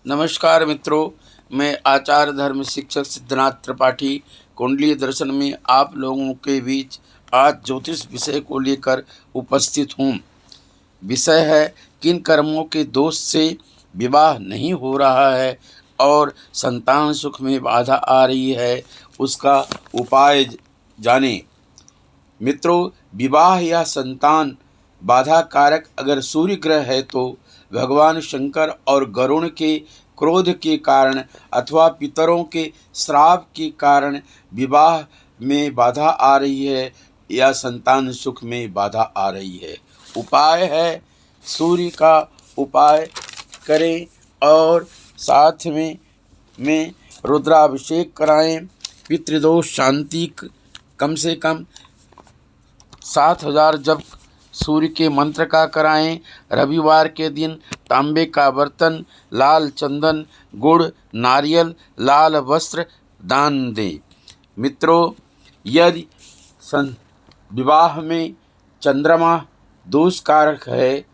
नमस्कार मित्रों, मैं आचार्य धर्म शिक्षक सिद्धनाथ त्रिपाठी कुंडली दर्शन में आप लोगों के बीच आज ज्योतिष विषय को लेकर उपस्थित हूँ। विषय है किन कर्मों के दोष से विवाह नहीं हो रहा है और संतान सुख में बाधा आ रही है, उसका उपाय जानें। मित्रों, विवाह या संतान बाधा कारक अगर सूर्य ग्रह है तो भगवान शंकर और गरुण के क्रोध के कारण अथवा पितरों के श्राप के कारण विवाह में बाधा आ रही है या संतान सुख में बाधा आ रही है। उपाय है सूर्य का उपाय करें और साथ में रुद्राभिषेक कराएं। पितृदोष शांति कम से कम 7000 जप सूर्य के मंत्र का कराएं। रविवार के दिन तांबे का बर्तन, लाल चंदन, गुड़, नारियल, लाल वस्त्र दान दें। मित्रों, यदि विवाह में चंद्रमा दोष कारक है,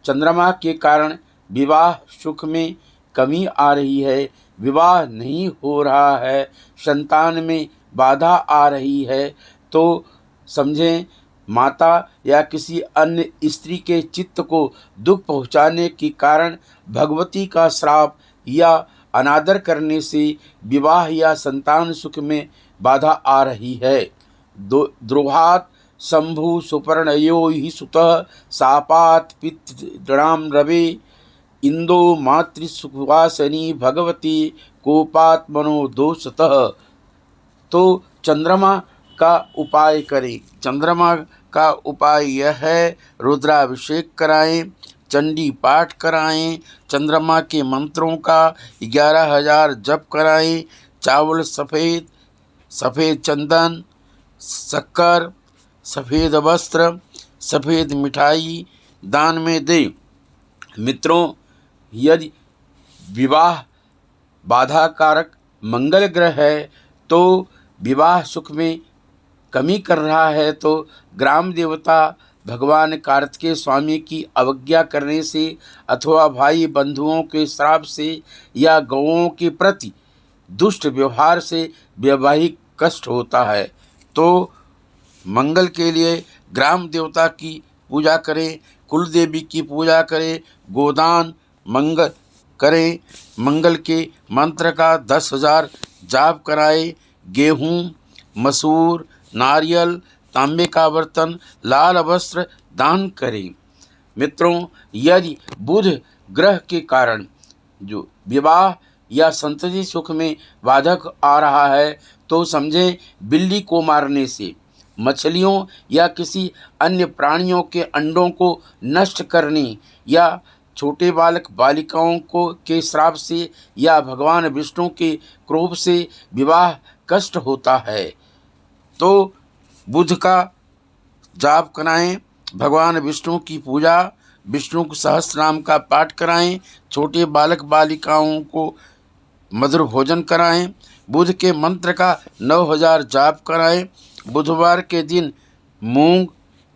चंद्रमा के कारण विवाह सुख में कमी आ रही है, विवाह नहीं हो रहा है, संतान में बाधा आ रही है, तो समझें माता या किसी अन्य स्त्री के चित्त को दुख पहुँचाने के कारण भगवती का श्राप या अनादर करने से विवाह या संतान सुख में बाधा आ रही है। द्रोहात शंभु सुपर्णयो हि सुतः सापात पितृणाम रवे इंदो मातृसुवासनी भगवती कोपात्मनो दोषतः। तो चंद्रमा का उपाय करें। चंद्रमा का उपाय यह है, रुद्राभिषेक कराएं, चंडी पाठ कराएं, चंद्रमा के मंत्रों का 11,000 जप कराएं, चावल सफ़ेद, सफ़ेद चंदन, शक्कर, सफ़ेद वस्त्र, सफ़ेद मिठाई दान में दें। मित्रों, यदि विवाह बाधा कारक मंगल ग्रह है तो विवाह सुख में कमी कर रहा है, तो ग्राम देवता भगवान कार्तिकेय स्वामी की अवज्ञा करने से अथवा भाई बंधुओं के श्राप से या गौओं के प्रति दुष्ट व्यवहार से वैवाहिक कष्ट होता है। तो मंगल के लिए ग्राम देवता की पूजा करें, कुल देवी की पूजा करें, गोदान मंगल करें, मंगल के मंत्र का 10,000 जाप कराएं, गेहूँ, मसूर, नारियल, तांबे का बर्तन, लाल वस्त्र दान करें। मित्रों, यदि बुध ग्रह के कारण जो विवाह या संतति सुख में बाधक आ रहा है तो समझें बिल्ली को मारने से, मछलियों या किसी अन्य प्राणियों के अंडों को नष्ट करने या छोटे बालक बालिकाओं को के श्राप से या भगवान विष्णु के क्रोध से विवाह कष्ट होता है। तो बुध का जाप कराएं, भगवान विष्णु की पूजा, विष्णु सहस्त्र नाम का पाठ कराएं, छोटे बालक बालिकाओं को मधुर भोजन कराएं, बुध के मंत्र का 9,000 जाप कराएं। बुधवार के दिन मूंग,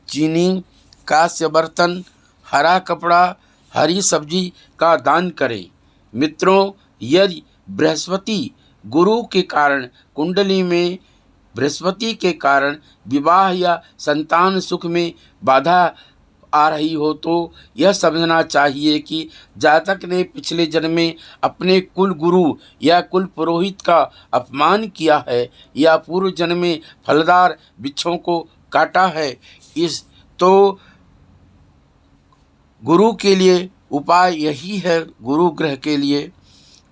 चीनी, कांस्य बर्तन, हरा कपड़ा, हरी सब्जी का दान करें। मित्रों, यदि बृहस्पति गुरु के कारण कुंडली में बृहस्पति के कारण विवाह या संतान सुख में बाधा आ रही हो तो यह समझना चाहिए कि जातक ने पिछले जन्म में अपने कुल गुरु या कुल पुरोहित का अपमान किया है या पूर्व जन्म में फलदार वृक्षों को काटा है। इस तो गुरु के लिए उपाय यही है, गुरु ग्रह के लिए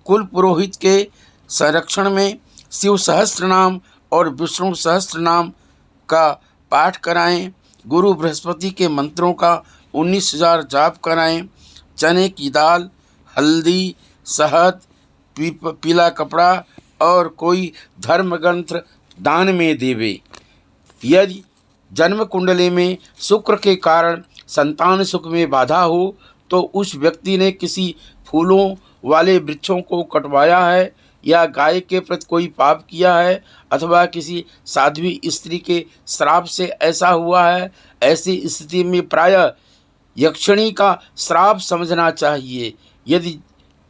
कुल पुरोहित के संरक्षण में शिव सहस्त्र नाम और विष्णु सहस्त्र नाम का पाठ कराएं, गुरु बृहस्पति के मंत्रों का 19,000 जाप कराएं, चने की दाल, हल्दी, शहद, पीला कपड़ा और कोई धर्म ग्रंथ दान में देवे। यदि जन्म कुंडली में शुक्र के कारण संतान सुख में बाधा हो तो उस व्यक्ति ने किसी फूलों वाले वृक्षों को कटवाया है या गाय के प्रति कोई पाप किया है अथवा किसी साध्वी स्त्री के श्राप से ऐसा हुआ है। ऐसी स्थिति में प्रायः यक्षिणी का श्राप समझना चाहिए। यदि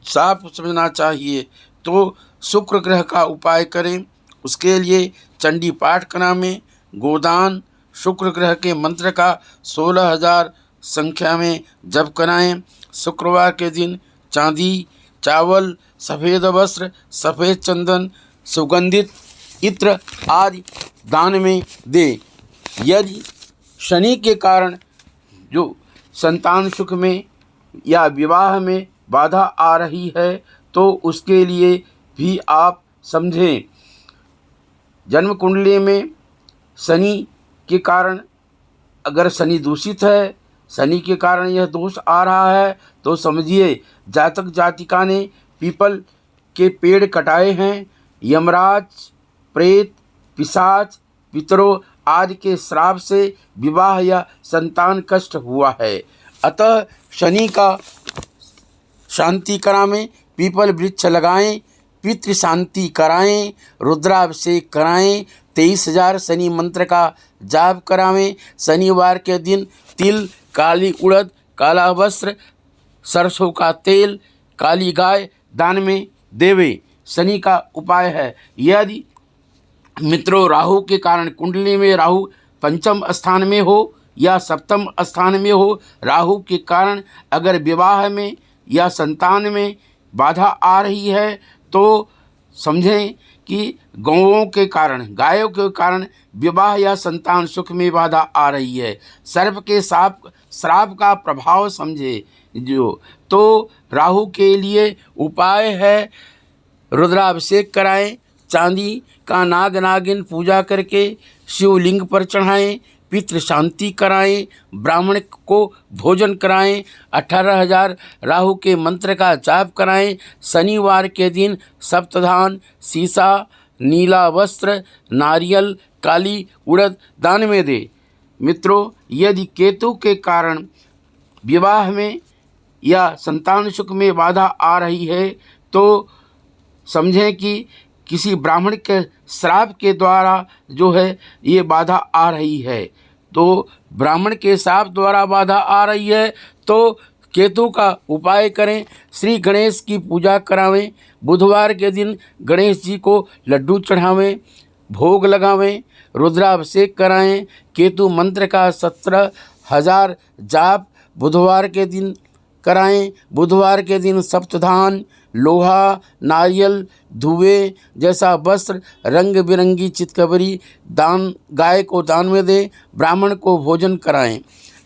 साफ समझना चाहिए। तो शुक्र ग्रह का उपाय करें, उसके लिए चंडी पाठ करावें, गोदान, शुक्र ग्रह के मंत्र का 16,000 संख्या में जप कराएं। शुक्रवार के दिन चांदी, चावल, सफ़ेद वस्त्र, सफ़ेद चंदन, सुगंधित इत्र आदि दान में दें। यदि शनि के कारण जो संतान सुख में या विवाह में बाधा आ रही है तो उसके लिए भी आप समझें। जन्म कुंडली में शनि के कारण अगर शनि दूषित है, शनि के कारण यह दोष आ रहा है, तो समझिए जातक जातिका ने पीपल के पेड़ कटाए हैं, यमराज, प्रेत, पिशाच, पितरों आदि के श्राप से विवाह या संतान कष्ट हुआ है। अतः शनि का शांति कराएं, पीपल वृक्ष लगाएं, पितृ शांति कराएं, रुद्राभिषेक कराएं, 23,000 शनि मंत्र का जाप करावें। शनिवार के दिन तिल, काली उड़द, काला वस्त्र, सरसों का तेल, काली गाय दान में देवे। शनि का उपाय है, यदि मित्रों राहु के कारण कुंडली में राहु पंचम स्थान में हो या सप्तम स्थान में हो, राहु के कारण अगर विवाह में या संतान में बाधा आ रही है तो समझें कि गौओं के कारण, गायों के कारण विवाह या संतान सुख में बाधा आ रही है। सर्प के श्राप का प्रभाव समझे जो। तो राहु के लिए उपाय है रुद्राभिषेक कराएं, चांदी का नाग नागिन पूजा करके शिवलिंग पर चढ़ाएं, पितृ शांति कराएं, ब्राह्मण को भोजन कराएं, 18,000 राहु के मंत्र का जाप कराएं। शनिवार के दिन सप्तधान, सीसा, नीला वस्त्र, नारियल, काली उड़द दान में दे। मित्रों यदि केतु के कारण विवाह में या संतान सुख में बाधा आ रही है तो समझें कि किसी ब्राह्मण के श्राप के द्वारा जो है ये बाधा आ रही है। तो ब्राह्मण के श्राप द्वारा बाधा आ रही है तो केतु का उपाय करें, श्री गणेश की पूजा करावें, बुधवार के दिन गणेश जी को लड्डू चढ़ावें, भोग लगावें, रुद्राभिषेक कराएं, केतु मंत्र का 17,000 जाप बुधवार के दिन कराएं। बुधवार के दिन सप्तधान, लोहा, नारियल, धुएं जैसा वस्त्र, रंग बिरंगी चितकबरी दान गाय को दान में दें, ब्राह्मण को भोजन कराएं।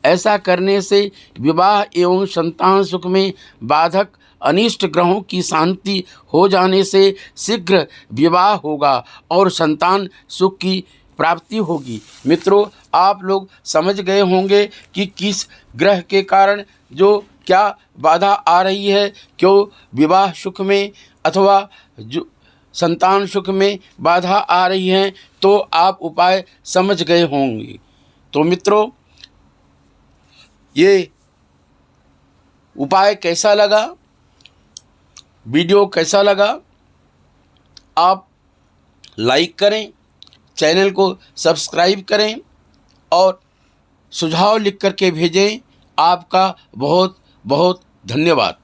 ऐसा करने से विवाह एवं संतान सुख में बाधक अनिष्ट ग्रहों की शांति हो जाने से शीघ्र विवाह होगा और संतान सुख की प्राप्ति होगी। मित्रों आप लोग समझ गए होंगे कि किस ग्रह के कारण जो क्या बाधा आ रही है, क्यों विवाह सुख में अथवा जो संतान सुख में बाधा आ रही है, तो आप उपाय समझ गए होंगे। तो मित्रों ये उपाय कैसा लगा, वीडियो कैसा लगा, आप लाइक करें, चैनल को सब्सक्राइब करें और सुझाव लिख करके भेजें। आपका बहुत बहुत धन्यवाद।